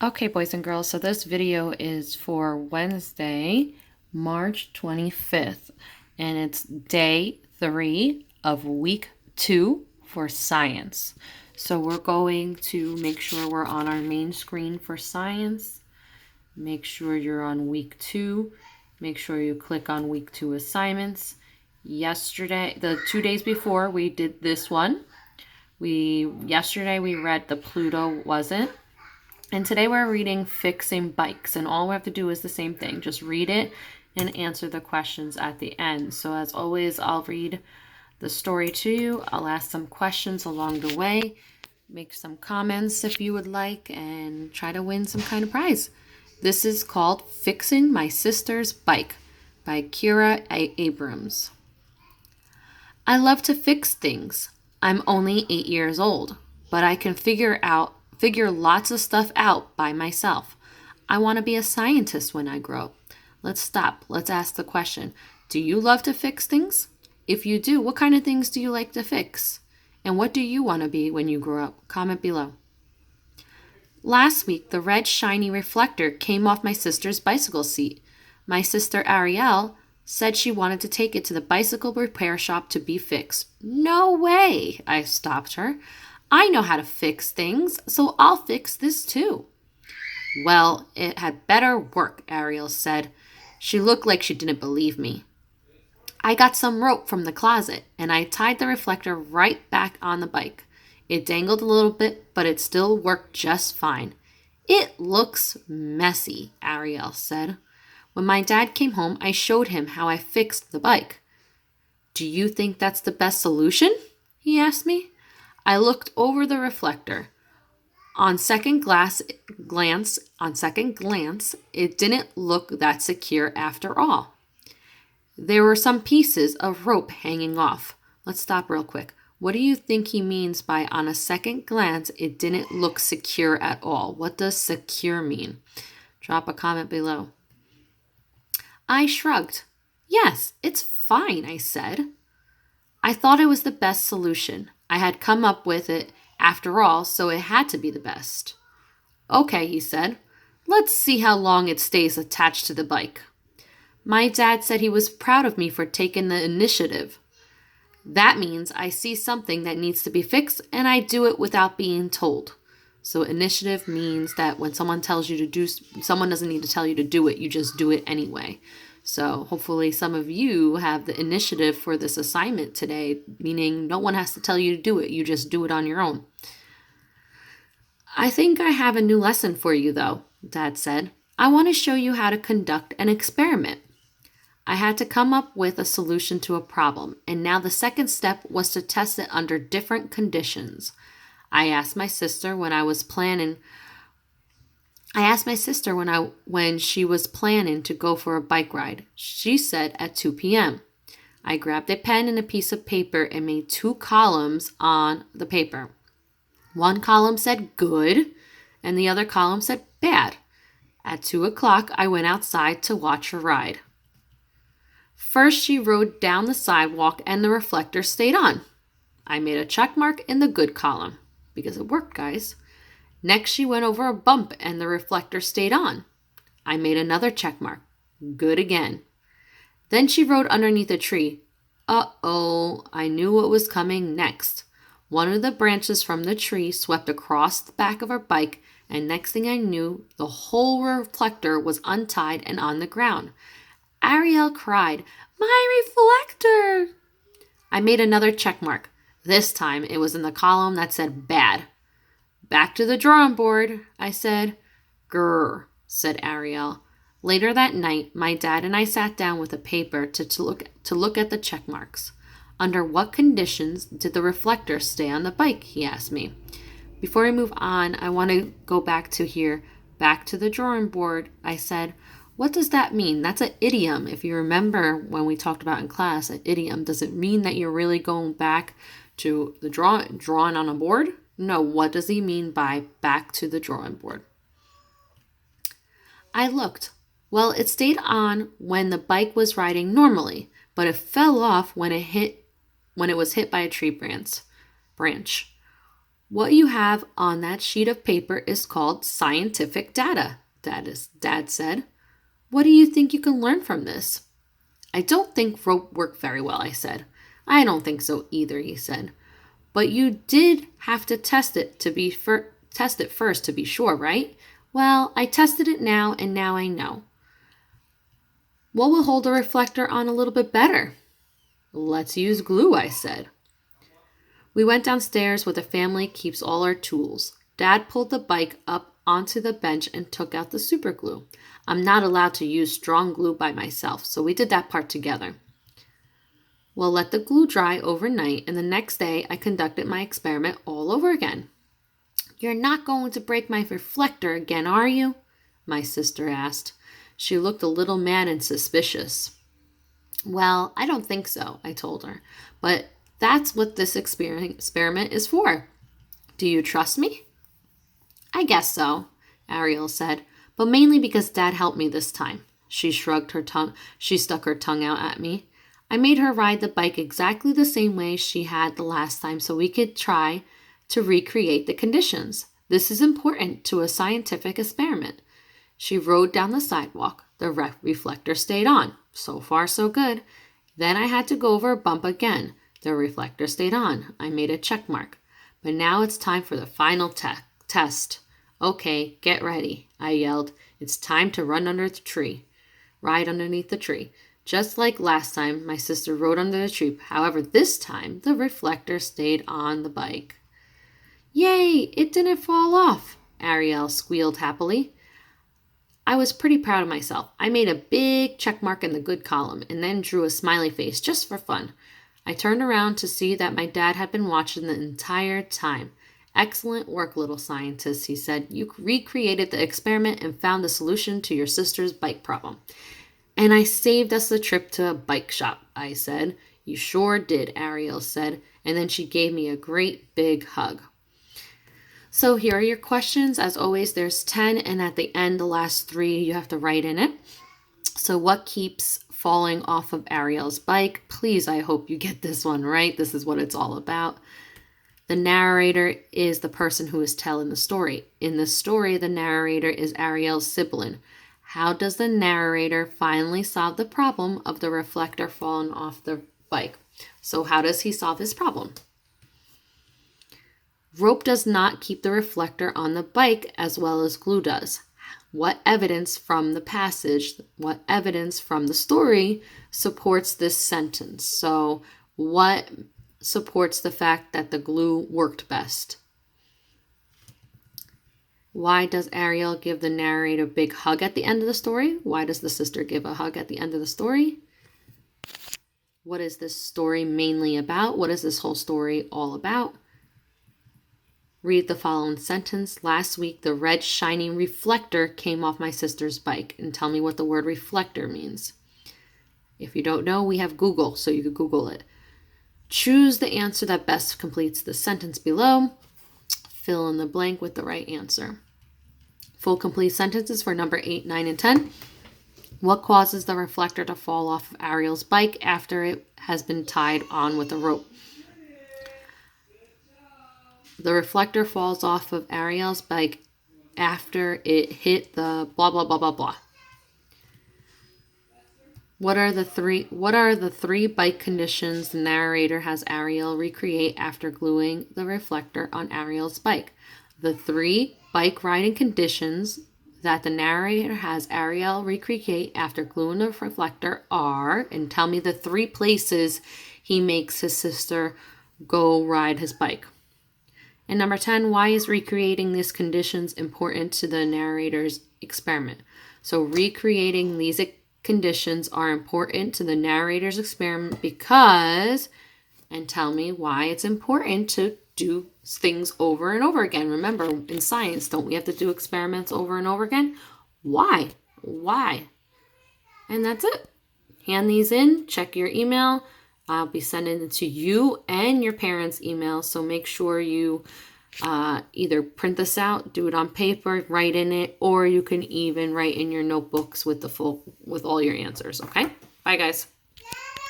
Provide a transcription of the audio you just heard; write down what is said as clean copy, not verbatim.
Okay, boys and girls, so this video is for Wednesday, March 25th, and it's day 3 of week 2 for science. So we're going to make sure we're on our main screen for science. Make sure you're on week 2. Make sure you click on week 2 assignments. Yesterday, the 2 days before, we did this one. Yesterday we read The Pluto Wasn't. And today we're reading Fixing Bikes, and all we have to do is the same thing. Just read it and answer the questions at the end. So as always, I'll read the story to you. I'll ask some questions along the way, make some comments if you would like, and try to win some kind of prize. This is called Fixing My Sister's Bike by Kira Abrams. I love to fix things. I'm only 8 years old, but I can figure lots of stuff out by myself. I want to be a scientist when I grow up. Let's stop. Let's ask the question. Do you love to fix things? If you do, what kind of things do you like to fix? And what do you want to be when you grow up? Comment below. Last week, the red shiny reflector came off my sister's bicycle seat. My sister Ariel said she wanted to take it to the bicycle repair shop to be fixed. No way, I stopped her. I know how to fix things, so I'll fix this too. Well, it had better work, Ariel said. She looked like she didn't believe me. I got some rope from the closet, and I tied the reflector right back on the bike. It dangled a little bit, but it still worked just fine. It looks messy, Ariel said. When my dad came home, I showed him how I fixed the bike. Do you think that's the best solution? He asked me. I looked over the reflector. On second glance, it didn't look that secure after all. There were some pieces of rope hanging off. Let's stop real quick. What do you think he means by on a second glance, it didn't look secure at all? What does secure mean? Drop a comment below. I shrugged. Yes, it's fine, I said. I thought it was the best solution. I had come up with it after all, so it had to be the best. Okay, he said. Let's see how long it stays attached to the bike. My dad said he was proud of me for taking the initiative. That means I see something that needs to be fixed and I do it without being told. So initiative means that when someone tells you to do, someone doesn't need to tell you to do it, you just do it anyway. So hopefully some of you have the initiative for this assignment today, meaning no one has to tell you to do it. You just do it on your own. I think I have a new lesson for you, though, Dad said. I want to show you how to conduct an experiment. I had to come up with a solution to a problem, and now the second step was to test it under different conditions. I asked my sister when she was planning to go for a bike ride. She said at 2 p.m. I grabbed a pen and a piece of paper and made 2 columns on the paper. One column said good, and the other column said bad. At 2 o'clock, I went outside to watch her ride. First, she rode down the sidewalk and the reflector stayed on. I made a check mark in the good column, because it worked, guys. Next, she went over a bump and the reflector stayed on. I made another check mark. Good again. Then she rode underneath a tree. Uh-oh, I knew what was coming next. One of the branches from the tree swept across the back of her bike, and next thing I knew, the whole reflector was untied and on the ground. Ariel cried, "My reflector!" I made another check mark. This time, it was in the column that said bad. Back to the drawing board, I said. Grr, said Ariel. Later that night, my dad and I sat down with a paper to look at the check marks. Under what conditions did the reflector stay on the bike, he asked me. Before we move on, I want to go back to the drawing board, I said. What does that mean? That's an idiom. If you remember when we talked about in class, an idiom, does it mean that you're really going back to the drawing on a board? No, what does he mean by back to the drawing board? I looked. Well, it stayed on when the bike was riding normally, but it fell off when it was hit by a tree branch. What you have on that sheet of paper is called scientific data, Dad said. What do you think you can learn from this? I don't think rope worked very well, I said. I don't think so either, he said. But you did have to test it first to be sure, right? Well, I tested it now and now I know. What will hold a reflector on a little bit better? Let's use glue, I said. We went downstairs where the family keeps all our tools. Dad pulled the bike up onto the bench and took out the super glue. I'm not allowed to use strong glue by myself, so we did that part together. We'll let the glue dry overnight, and the next day I conducted my experiment all over again. You're not going to break my reflector again, are you? My sister asked. She looked a little mad and suspicious. Well, I don't think so, I told her, but that's what this experiment is for. Do you trust me? I guess so, Ariel said, but mainly because Dad helped me this time. She stuck her tongue out at me. I made her ride the bike exactly the same way she had the last time so we could try to recreate the conditions. This is important to a scientific experiment. She rode down the sidewalk. The reflector stayed on. So far, so good. Then I had to go over a bump again. The reflector stayed on. I made a check mark. But now it's time for the final test. Okay, get ready, I yelled. It's time to run under the tree. Ride underneath the tree. Just like last time, my sister rode under the tree. However, this time, the reflector stayed on the bike. Yay, it didn't fall off, Ariel squealed happily. I was pretty proud of myself. I made a big check mark in the good column and then drew a smiley face just for fun. I turned around to see that my dad had been watching the entire time. Excellent work, little scientist, he said. You recreated the experiment and found the solution to your sister's bike problem. And I saved us the trip to a bike shop, I said. You sure did, Ariel said, and then she gave me a great big hug. So here are your questions. As always, there's 10, and at the end, the last 3, you have to write in it. So what keeps falling off of Ariel's bike? Please, I hope you get this one right. This is what it's all about. The narrator is the person who is telling the story. In the story, the narrator is Ariel's sibling. How does the narrator finally solve the problem of the reflector falling off the bike? So how does he solve his problem? Rope does not keep the reflector on the bike as well as glue does. What evidence from the passage, what evidence from the story supports this sentence? So what supports the fact that the glue worked best? Why does Ariel give the narrator a big hug at the end of the story? Why does the sister give a hug at the end of the story? What is this story mainly about? What is this whole story all about? Read the following sentence. Last week, the red shining reflector came off my sister's bike. And tell me what the word reflector means. If you don't know, we have Google, so you could Google it. Choose the answer that best completes the sentence below. Fill in the blank with the right answer. Full complete sentences for number 8, 9, and 10. What causes the reflector to fall off of Ariel's bike after it has been tied on with a rope? The reflector falls off of Ariel's bike after it hit the blah, blah, blah, blah, blah. What are the three bike conditions the narrator has Ariel recreate after gluing the reflector on Ariel's bike? The 3 bike riding conditions that the narrator has Ariel recreate after gluing the reflector are, and tell me the 3 places he makes his sister go ride his bike. And number 10, why is recreating these conditions important to the narrator's experiment? So recreating these conditions are important to the narrator's experiment because, and tell me why it's important to do things over and over again. Remember, in science, don't we have to do experiments over and over again? Why? And that's it. Hand these in, check your email. I'll be sending it to you and your parents' email, so make sure you either print this out, do it on paper, write in it, or you can even write in your notebooks with all your answers, okay? Bye, guys.